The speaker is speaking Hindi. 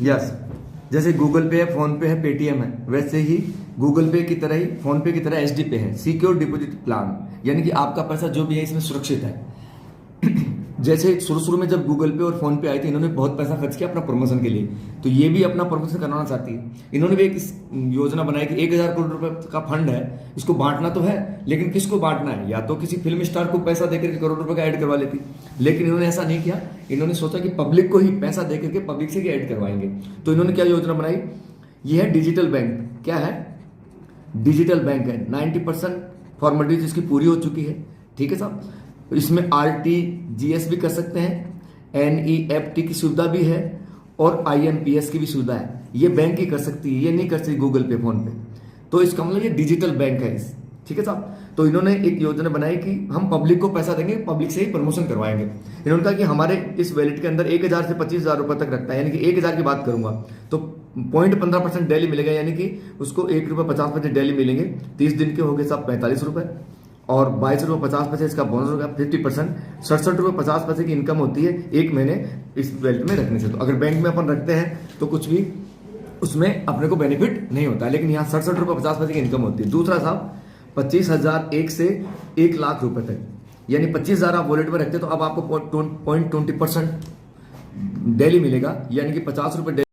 यस, जैसे गूगल पे है, फोन पे है, पेटीएम है, वैसे ही गूगल पे की तरह ही फोन पे की तरह एचडी पे है, सिक्योर डिपॉजिट प्लान। यानी कि आपका पैसा जो भी है इसमें सुरक्षित है। जैसे शुरू शुरू में जब गूगल पे और फोन पे आए थे, इन्होंने बहुत पैसा खर्च किया अपना प्रमोशन के लिए, तो ये भी अपना प्रमोशन करवाना चाहती है। इन्होंने भी एक योजना बनाई कि 1,000 करोड़ रुपए का फंड है, इसको बांटना तो है, लेकिन किसको बांटना है? या तो किसी फिल्म स्टार को पैसा देकर के करोड़ रुपए का ऐड करवा लेती, लेकिन इन्होंने ऐसा नहीं किया। इन्होंने सोचा कि पब्लिक को ही पैसा देकर के पब्लिक से ही ऐड करवाएंगे। तो इन्होंने क्या योजना बनाई? ये है डिजिटल बैंक। क्या है? डिजिटल बैंक है। 90% फॉर्मेलिटीज इसकी पूरी हो चुकी है। ठीक है साहब। इसमें RTGS भी कर सकते हैं, NEFT की सुविधा भी है और IMPS की भी सुविधा है। ये बैंक ही कर सकती है, ये नहीं कर सकती गूगल पे, फोन पे। तो इसका मतलब ये डिजिटल बैंक है इस। ठीक है साहब। तो इन्होंने एक योजना बनाई कि हम पब्लिक को पैसा देंगे, पब्लिक से ही प्रमोशन करवाएंगे। इन्होंने कहा कि हमारे इस वैलेट के अंदर 1,000 से 25,000 रुपए तक रखता है, यानी कि 1,000 की बात करूंगा तो 0.15% डेली मिलेगा, यानी कि उसको ₹1.50 डेली मिलेंगे। 30 दिन के हो गए साहब 45 रुपए, और ₹22.50 इसका बोनस होगा 50%। ₹67.50 की इनकम होती है एक महीने इस वैलेट में रखने से। तो अगर बैंक में अपन रखते हैं तो कुछ भी उसमें अपने को बेनिफिट नहीं होता है, लेकिन यहाँ ₹67.50 की इनकम होती है। दूसरा साहब, 25,000 एक से 1,00,000 रुपए तक, यानी 25,000 आप वॉलेट में रखते हैं तो अब आपको 0.20% डेली मिलेगा, यानी कि ₹50 डेली।